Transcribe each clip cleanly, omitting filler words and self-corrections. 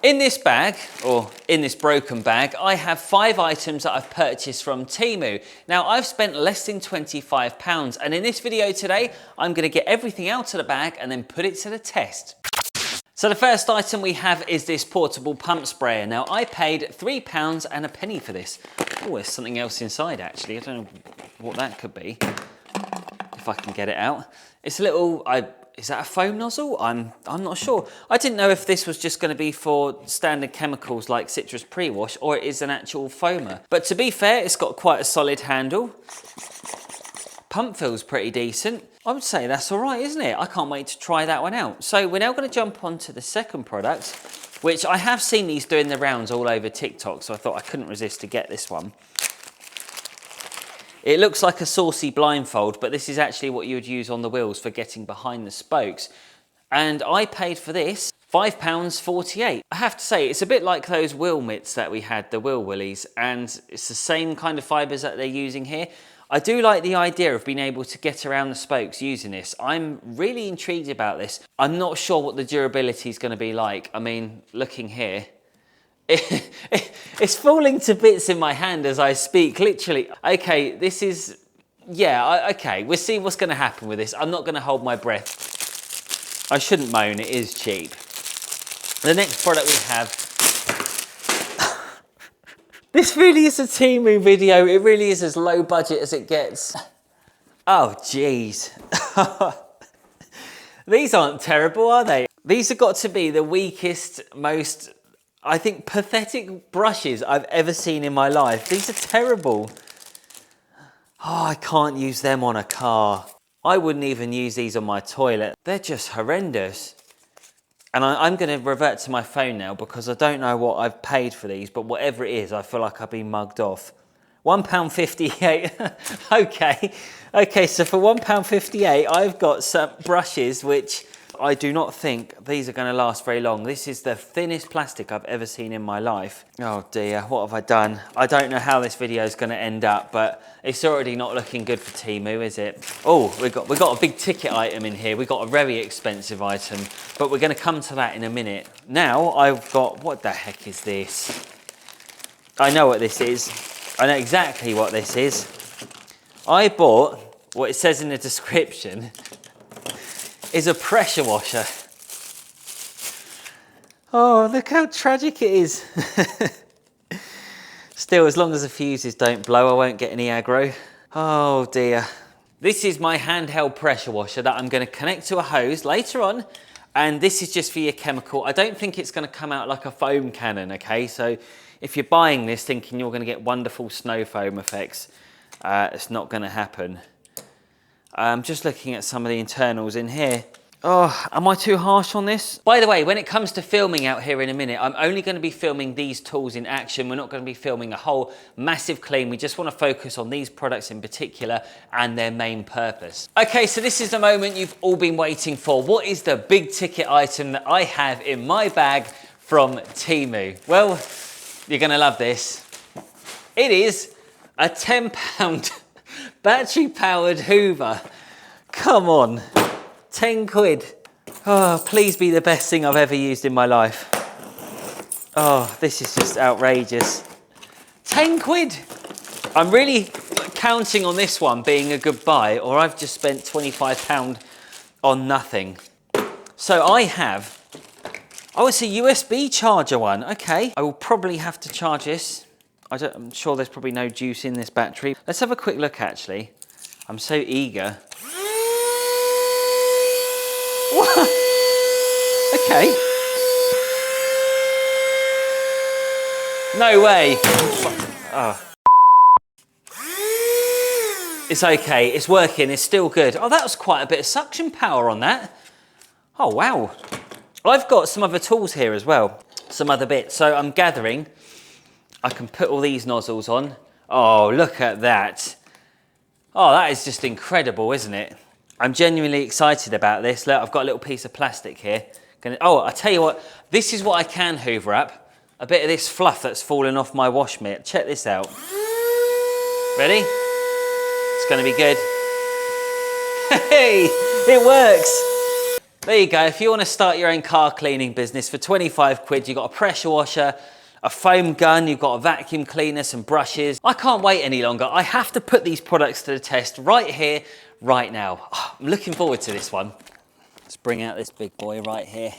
In this bag, or in this broken bag, I have 5 items that I've purchased from Temu. Now, I've spent less than £25, and in this video today, I'm gonna get everything out of the bag and then put it to the test. So the first item we have is this portable pump sprayer. Now, I paid £3 and a penny for this. Oh, there's something else inside actually. I don't know what that could be, if I can get it out. It's a little, is that a foam nozzle? I'm not sure. I didn't know if this was just going to be for standard chemicals like citrus pre-wash or it is an actual foamer. But to be fair, it's got quite a solid handle. Pump feels pretty decent. I would say that's all right, isn't it? I can't wait to try that one out. So we're now going to jump on to the second product, which I have seen these doing the rounds all over TikTok, so I thought I couldn't resist to get this one. It looks like a saucy blindfold, but this is actually what you would use on the wheels for getting behind the spokes. And I paid for this £5.48. I have to say, it's a bit like those wheel mitts that we had, the wheel willies, and it's the same kind of fibres that they're using here. I do like the idea of being able to get around the spokes using this. I'm really intrigued about this. I'm not sure what the durability is going to be like. I mean, looking here, it's falling to bits in my hand as I speak, literally. Okay, this is, yeah, okay, we'll see what's going to happen with this. I'm not going to hold my breath. I shouldn't moan, it is cheap. The next product we have, this really is a Temu video. It really is as low budget as it gets. Oh, geez. These aren't terrible, are they? These have got to be the weakest, most, I think, pathetic brushes I've ever seen in my life. These are terrible. Oh, I can't use them on a car. I wouldn't even use these on my toilet. They're just horrendous. And I'm going to revert to my phone now because I don't know what I've paid for these, but whatever it is, I feel like I've been mugged off. £1.58. Okay, so for £1.58, I've got some brushes which I do not think these are going to last very long. This is the thinnest plastic I've ever seen in my life. Oh dear, what have I done? I don't know how this video is going to end up, but it's already not looking good for Temu, is it? Oh, we got a big ticket item in here. We got a very expensive item, but we're going to come to that in a minute. Now I've got, what the heck is this? I know what this is. I know exactly what this is. I bought what it says in the description is a pressure washer. Oh, look how tragic it is. Still, as long as the fuses don't blow, I won't get any aggro. Oh dear. This is my handheld pressure washer that I'm going to connect to a hose later on, and this is just for your chemical. I don't think it's going to come out like a foam cannon, okay? So if you're buying this thinking you're going to get wonderful snow foam effects, it's not going to happen. I'm just looking at some of the internals in here. Oh, am I too harsh on this? By the way, when it comes to filming out here in a minute, I'm only going to be filming these tools in action. We're not going to be filming a whole massive clean. We just want to focus on these products in particular and their main purpose. Okay, so this is the moment you've all been waiting for. What is the big ticket item that I have in my bag from Temu? Well, you're going to love this. It is a £10 battery-powered Hoover. Come on, 10 quid. Oh, please be the best thing I've ever used in my life. Oh, this is just outrageous. 10 quid. I'm really counting on this one being a good buy, or I've just spent £25 on nothing. So I have, oh, it's a USB charger one. Okay, I will probably have to charge this. I'm sure there's probably no juice in this battery. Let's have a quick look actually. I'm so eager. What? Okay. No way. Oh. It's okay, it's working, it's still good. Oh, that was quite a bit of suction power on that. Oh, wow. I've got some other tools here as well, some other bits. So I'm gathering I can put all these nozzles on. Oh, look at that. Oh, that is just incredible, isn't it? I'm genuinely excited about this. Look, I've got a little piece of plastic here. Oh, I tell you what, this is what I can hoover up. A bit of this fluff that's fallen off my wash mitt. Check this out. Ready? It's gonna be good. Hey, it works. There you go. If you want to start your own car cleaning business for 25 quid, you've got a pressure washer, a foam gun, you've got a vacuum cleaner, some brushes. I can't wait any longer. I have to put these products to the test right here, right now. Oh, I'm looking forward to this one. Let's bring out this big boy right here.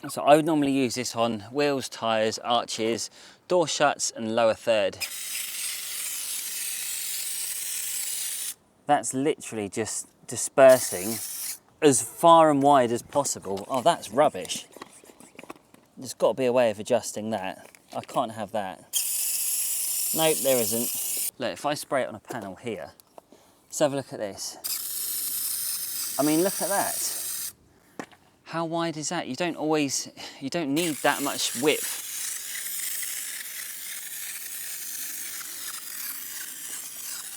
So I would normally use this on wheels, tyres, arches, door shuts and lower third. That's literally just dispersing as far and wide as possible. Oh, that's rubbish. There's got to be a way of adjusting that. I can't have that. Nope, there isn't. Look, if I spray it on a panel here, let's have a look at this. I mean, look at that. How wide is that? You don't need that much width.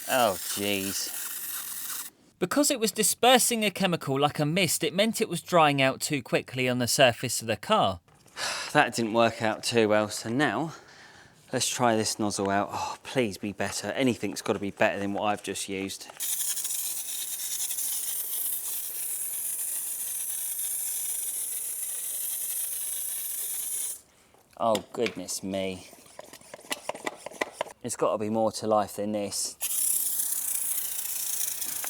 Oh, jeez. Because it was dispersing a chemical like a mist, it meant it was drying out too quickly on the surface of the car. That didn't work out too well, so now let's try this nozzle out. Oh, please be better. Anything's got to be better than what I've just used. Oh, goodness me. There's got to be more to life than this.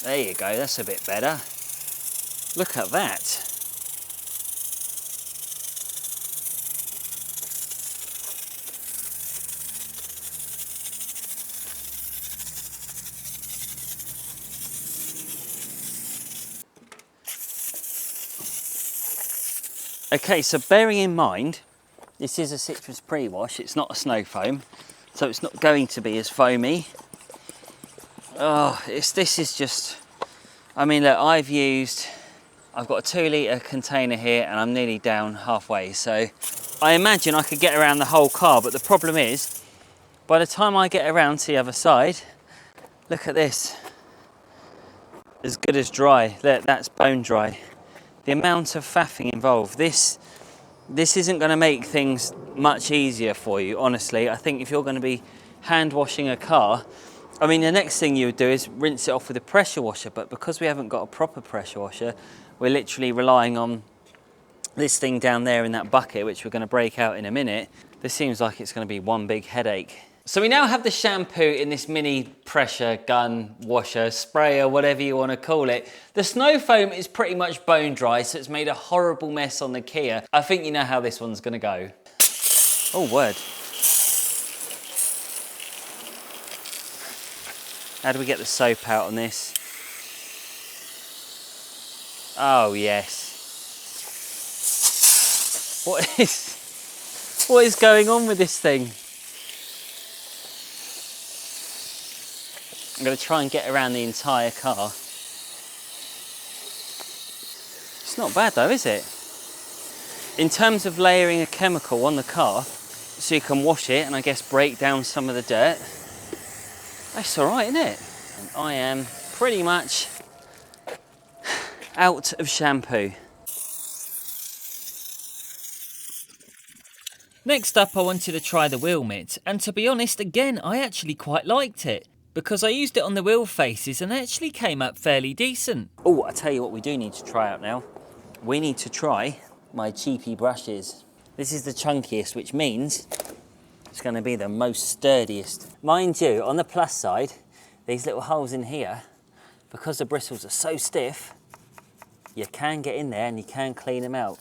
There you go, that's a bit better. Look at that. Okay, so bearing in mind, this is a citrus pre-wash, it's not a snow foam, so it's not going to be as foamy. Oh, this is just, I mean, look, I've got a 2 litre container here and I'm nearly down halfway. So I imagine I could get around the whole car, but the problem is, by the time I get around to the other side, look at this. As good as dry. Look, that's bone dry. The amount of faffing involved. This isn't going to make things much easier for you, honestly. I think if you're going to be hand washing a car, I mean, the next thing you would do is rinse it off with a pressure washer, but because we haven't got a proper pressure washer, we're literally relying on this thing down there in that bucket, which we're going to break out in a minute. This seems like it's going to be one big headache. So we now have the shampoo in this mini pressure gun washer, sprayer, whatever you want to call it. The snow foam is pretty much bone dry, so it's made a horrible mess on the Kia. I think you know how this one's going to go. Oh, word. How do we get the soap out on this? Oh, yes. What is going on with this thing? I'm going to try and get around the entire car. It's not bad though, is it? In terms of layering a chemical on the car, so you can wash it and I guess break down some of the dirt, that's all right, isn't it? And I am pretty much out of shampoo. Next up, I wanted to try the wheel mitt, and to be honest, again, I actually quite liked it because I used it on the wheel faces and it actually came up fairly decent. Oh, I tell you what we do need to try out now. We need to try my cheapy brushes. This is the chunkiest, which means it's going to be the most sturdiest. Mind you, on the plus side, these little holes in here, because the bristles are so stiff, you can get in there and you can clean them out.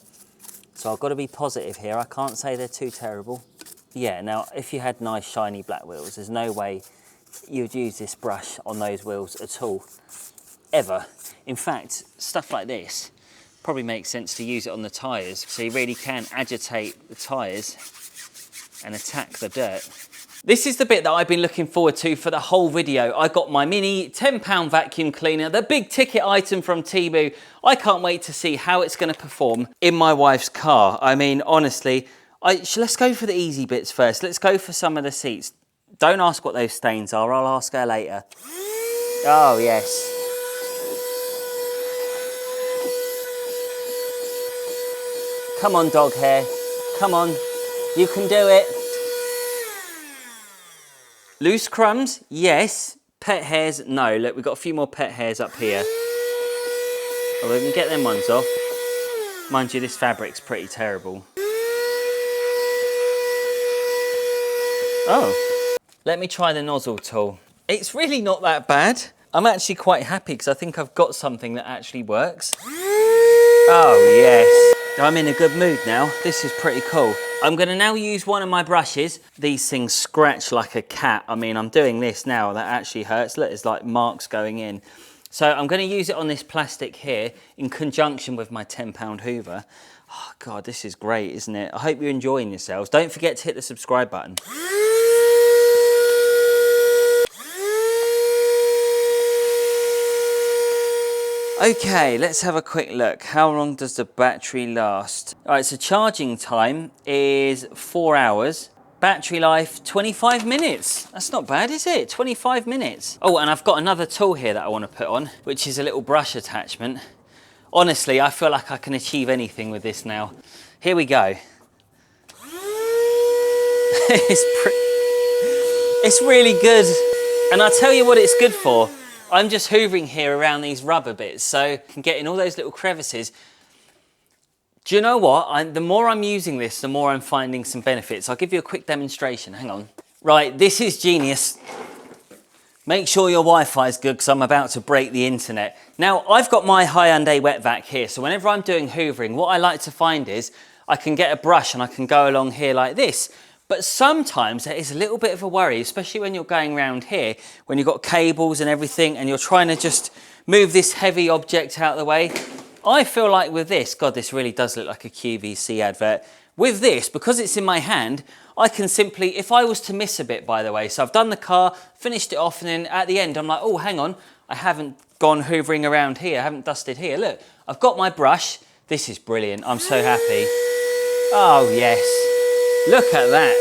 So I've got to be positive here. I can't say they're too terrible. Yeah, now if you had nice shiny black wheels, there's no way you'd use this brush on those wheels at all, ever. In fact, stuff like this probably makes sense to use it on the tyres, so you really can agitate the tyres and attack the dirt. This is the bit that I've been looking forward to for the whole video. I got my mini £10 vacuum cleaner, the big ticket item from Temu. I can't wait to see how it's going to perform in my wife's car. I mean, honestly, let's go for the easy bits first. Let's go for some of the seats. Don't ask what those stains are. I'll ask her later. Oh, yes. Come on, dog hair. Come on. You can do it. Loose crumbs, yes. Pet hairs, no. Look, we've got a few more pet hairs up here. Oh, we can get them ones off. Mind you, this fabric's pretty terrible. Oh, let me try the nozzle tool. It's really not that bad. I'm actually quite happy because I think I've got something that actually works. Oh, yes. I'm in a good mood now. This is pretty cool. I'm gonna now use one of my brushes. These things scratch like a cat. I mean, I'm doing this now. That actually hurts. Look, there's like marks going in. So I'm gonna use it on this plastic here in conjunction with my 10-pound Hoover. Oh God, this is great, isn't it? I hope you're enjoying yourselves. Don't forget to hit the subscribe button. Okay, let's have a quick look. How long does the battery last? All right, so charging time is 4 hours. Battery life, 25 minutes. That's not bad, is it? 25 minutes. Oh, and I've got another tool here that I want to put on, which is a little brush attachment. Honestly, I feel like I can achieve anything with this now. Here we go. It's really good. And I'll tell you what it's good for. I'm just hoovering here around these rubber bits, so I can get in all those little crevices. Do you know what? The more I'm using this, the more I'm finding some benefits. I'll give you a quick demonstration. Hang on. Right, this is genius. Make sure your Wi-Fi is good because I'm about to break the internet. Now, I've got my Hyundai wet vac here, so whenever I'm doing hoovering, what I like to find is I can get a brush and I can go along here like this. But sometimes there is a little bit of a worry, especially when you're going around here, when you've got cables and everything and you're trying to just move this heavy object out of the way. I feel like with this, God, this really does look like a QVC advert. With this, because it's in my hand, I can simply, if I was to miss a bit, by the way, so I've done the car, finished it off, and then at the end, I'm like, oh, hang on, I haven't gone hoovering around here, I haven't dusted here. Look, I've got my brush. This is brilliant. I'm so happy. Oh, yes. Look at that.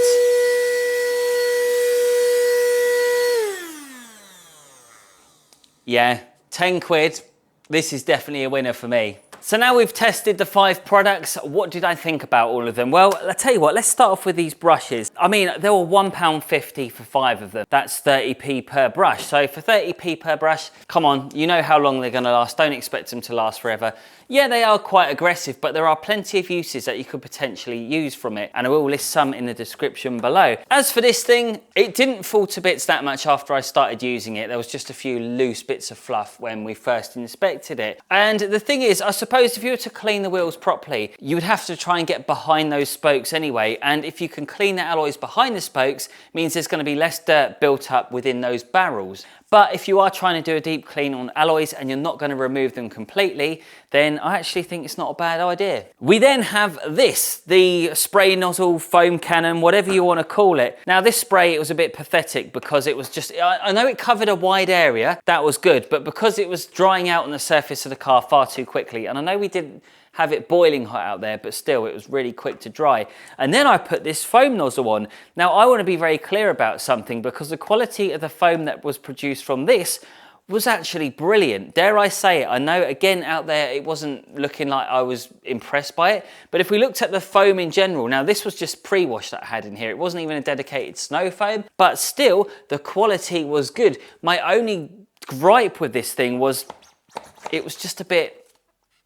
Yeah, 10 quid. This is definitely a winner for me. So now we've tested the 5 products. What did I think about all of them? Well, I'll tell you what, let's start off with these brushes. I mean, they were £1.50 for 5 of them. That's 30p per brush. So for 30p per brush, come on, you know how long they're gonna last. Don't expect them to last forever. Yeah, they are quite aggressive, but there are plenty of uses that you could potentially use from it, and I will list some in the description below. As for this thing, it didn't fall to bits that much after I started using it. There was just a few loose bits of fluff when we first inspected it. And the thing is, I suppose if you were to clean the wheels properly, you would have to try and get behind those spokes anyway, and if you can clean the alloys behind the spokes, means there's going to be less dirt built up within those barrels. But if you are trying to do a deep clean on alloys and you're not going to remove them completely, then I actually think it's not a bad idea. We then have this, the spray nozzle, foam cannon, whatever you want to call it. Now this spray, it was a bit pathetic because it was just, I know it covered a wide area, that was good, but because it was drying out on the surface of the car far too quickly, and I know we didn't have it boiling hot out there, but still it was really quick to dry. And then I put this foam nozzle on. Now I want to be very clear about something because the quality of the foam that was produced from this was actually brilliant. Dare I say it, I know again out there it wasn't looking like I was impressed by it, but if we looked at the foam in general, now this was just pre-wash that I had in here, it wasn't even a dedicated snow foam, but still the quality was good. My only gripe with this thing was it was just a bit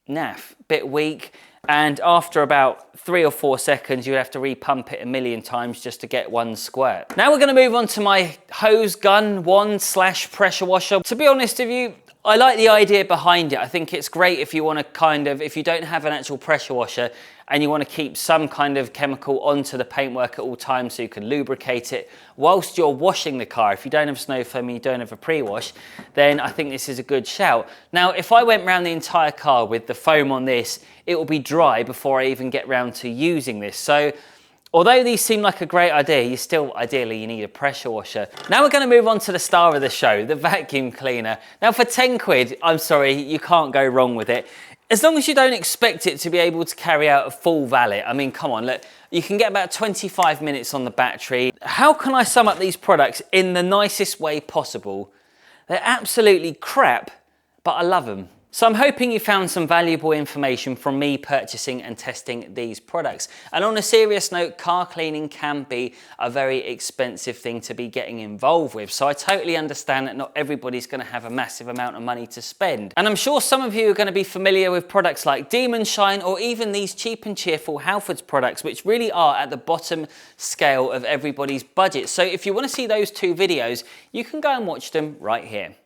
naff, bit weak, and after about 3 or 4 seconds you have to repump it a million times just to get one squirt. Now we're going to move on to my hose gun wand / pressure washer. To be honest with you, I like the idea behind it. I think it's great if you want to kind of, if you don't have an actual pressure washer and you want to keep some kind of chemical onto the paintwork at all times so you can lubricate it whilst you're washing the car. If you don't have snow foam and you don't have a pre-wash, then I think this is a good shout. Now, if I went around the entire car with the foam on this, it will be dry before I even get round to using this. So although these seem like a great idea, ideally you need a pressure washer. Now we're going to move on to the star of the show, the vacuum cleaner. Now for 10 quid, I'm sorry, you can't go wrong with it. As long as you don't expect it to be able to carry out a full valet. I mean, come on, look, you can get about 25 minutes on the battery. How can I sum up these products in the nicest way possible? They're absolutely crap, but I love them. So I'm hoping you found some valuable information from me purchasing and testing these products. And on a serious note, car cleaning can be a very expensive thing to be getting involved with. So I totally understand that not everybody's going to have a massive amount of money to spend. And I'm sure some of you are going to be familiar with products like Demon Shine or even these cheap and cheerful Halfords products, which really are at the bottom scale of everybody's budget. So if you want to see those two videos, you can go and watch them right here.